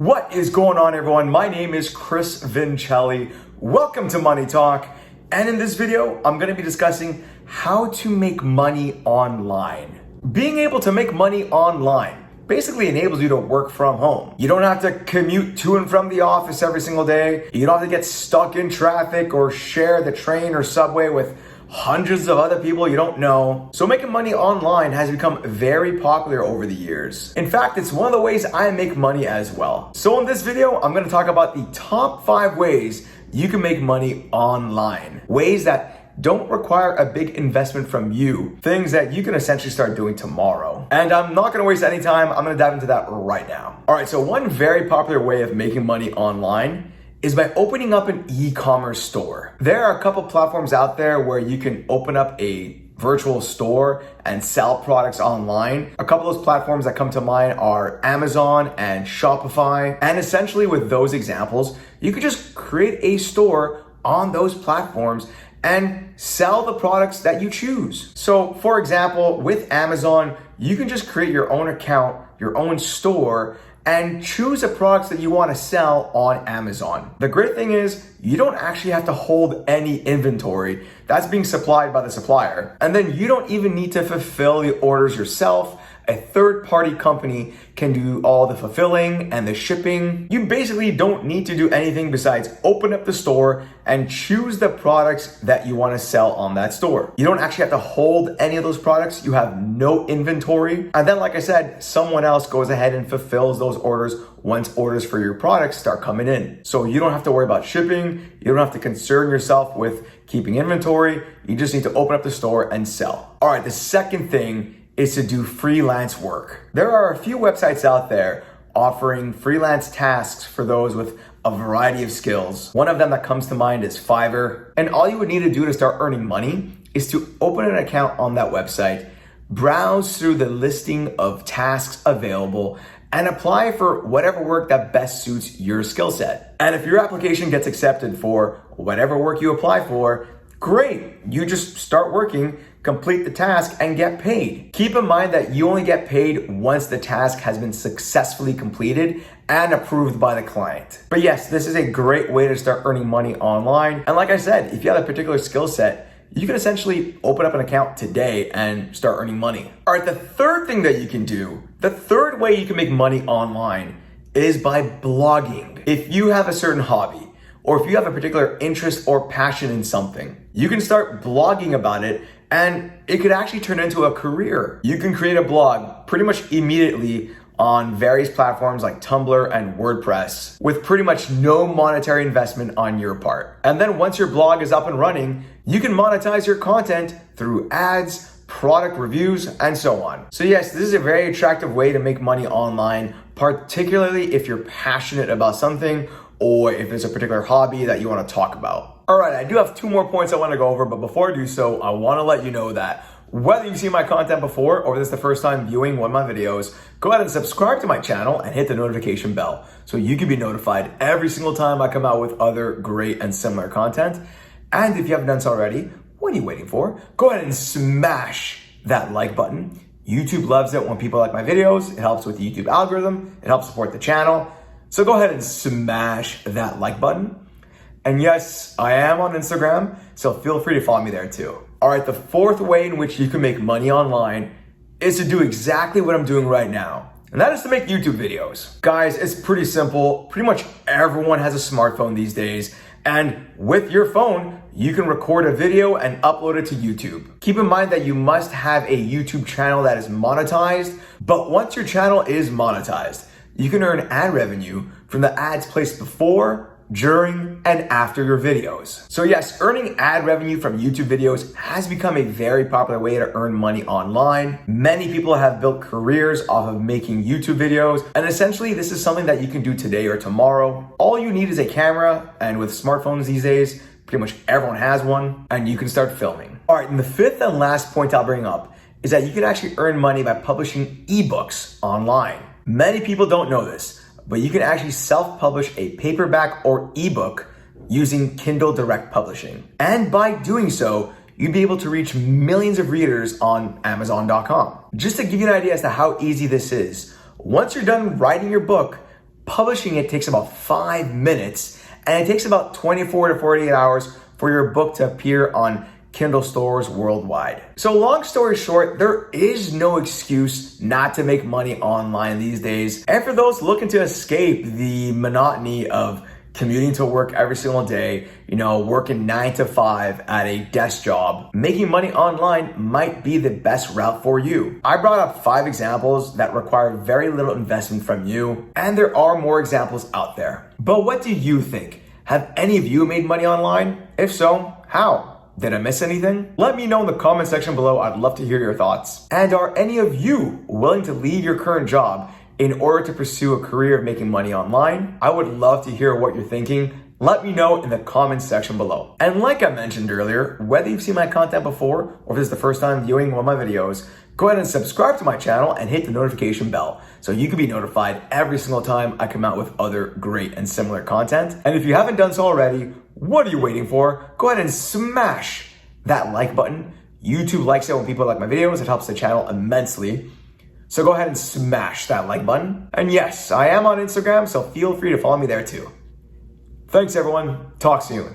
What is going on, everyone? My name is Chris Vincelli. Welcome to Money Talk. And in this video, I'm going to be discussing how to make money online. Being able to make money online basically enables you to work from home. You don't have to commute to and from the office every single day. You don't have to get stuck in traffic or share the train or subway with hundreds of other people you don't know. So making money online has become very popular over the years. In fact, it's one of the ways I make money as well. So in this video, I'm going to talk about the top 5 ways you can make money online. Ways that don't require a big investment from you. Things that you can essentially start doing tomorrow. And I'm not going to waste any time. I'm going to dive into that right now. All right, so one very popular way of making money online is by opening up an e-commerce store. There are a couple platforms out there where you can open up a virtual store and sell products online. A couple of those platforms that come to mind are Amazon and Shopify. And essentially with those examples, you could just create a store on those platforms and sell the products that you choose. So for example, with Amazon, you can just create your own account, your own store, and choose the products that you want to sell on Amazon. The great thing is you don't actually have to hold any inventory that's being supplied by the supplier. And then you don't even need to fulfill the orders yourself. A third-party company can do all the fulfilling and the shipping. You basically don't need to do anything besides open up the store and choose the products that you want to sell on that store. You don't actually have to hold any of those products. You have no inventory. And then, like I said, someone else goes ahead and fulfills those orders once orders for your products start coming in. So you don't have to worry about shipping. You don't have to concern yourself with keeping inventory. You just need to open up the store and sell. All right, the second thing is to do freelance work. There are a few websites out there offering freelance tasks for those with a variety of skills. One of them that comes to mind is Fiverr. And all you would need to do to start earning money is to open an account on that website, browse through the listing of tasks available, and apply for whatever work that best suits your skill set. And if your application gets accepted for whatever work you apply for, great, you just start working, complete the task, and get paid. Keep in mind that you only get paid once the task has been successfully completed and approved by the client. But yes, this is a great way to start earning money online. And like I said, if you have a particular skill set, you can essentially open up an account today and start earning money. All right, the third thing that you can do, the third way you can make money online is by blogging. If you have a certain hobby, or if you have a particular interest or passion in something, you can start blogging about it and it could actually turn into a career. You can create a blog pretty much immediately on various platforms like Tumblr and WordPress with pretty much no monetary investment on your part. And then once your blog is up and running, you can monetize your content through ads, product reviews, and so on. So yes, this is a very attractive way to make money online, particularly if you're passionate about something or if there's a particular hobby that you want to talk about. All right, I do have 2 more points I want to go over, but before I do so, I want to let you know that whether you've seen my content before or this is the first time viewing one of my videos, go ahead and subscribe to my channel and hit the notification bell so you can be notified every single time I come out with other great and similar content. And if you haven't done so already, what are you waiting for? Go ahead and smash that like button. YouTube loves it when people like my videos. It helps with the YouTube algorithm. It helps support the channel. So go ahead and smash that like button. And yes, I am on Instagram, so feel free to follow me there too. All right, the fourth way in which you can make money online is to do exactly what I'm doing right now. And that is to make YouTube videos. Guys, it's pretty simple. Pretty much everyone has a smartphone these days. And with your phone, you can record a video and upload it to YouTube. Keep in mind that you must have a YouTube channel that is monetized. But once your channel is monetized, you can earn ad revenue from the ads placed before, during, and after your videos. So yes, earning ad revenue from YouTube videos has become a very popular way to earn money online. Many people have built careers off of making YouTube videos, and essentially this is something that you can do today or tomorrow. All you need is a camera, and with smartphones these days, pretty much everyone has one, and you can start filming. All right, and the fifth and last point I'll bring up is that you can actually earn money by publishing ebooks online. Many people don't know this, but you can actually self-publish a paperback or ebook using Kindle Direct Publishing. And by doing so, you'd be able to reach millions of readers on Amazon.com. Just to give you an idea as to how easy this is, once you're done writing your book, publishing it takes about 5 minutes, and it takes about 24 to 48 hours for your book to appear on Kindle stores worldwide. So long story short, there is no excuse not to make money online these days. And for those looking to escape the monotony of commuting to work every single day, working 9 to 5 at a desk job, making money online might be the best route for you. I brought up 5 examples that require very little investment from you, and there are more examples out there. But what do you think? Have any of you made money online? If so, how? Did I miss anything? Let me know in the comment section below. I'd love to hear your thoughts. And are any of you willing to leave your current job in order to pursue a career of making money online? I would love to hear what you're thinking. Let me know in the comments section below. And like I mentioned earlier, whether you've seen my content before or if this is the first time viewing one of my videos, go ahead and subscribe to my channel and hit the notification bell so you can be notified every single time I come out with other great and similar content. And if you haven't done so already, what are you waiting for? Go ahead and smash that like button. YouTube likes it when people like my videos. It helps the channel immensely. So go ahead and smash that like button. And yes, I am on Instagram, so feel free to follow me there too. Thanks everyone. Talk soon.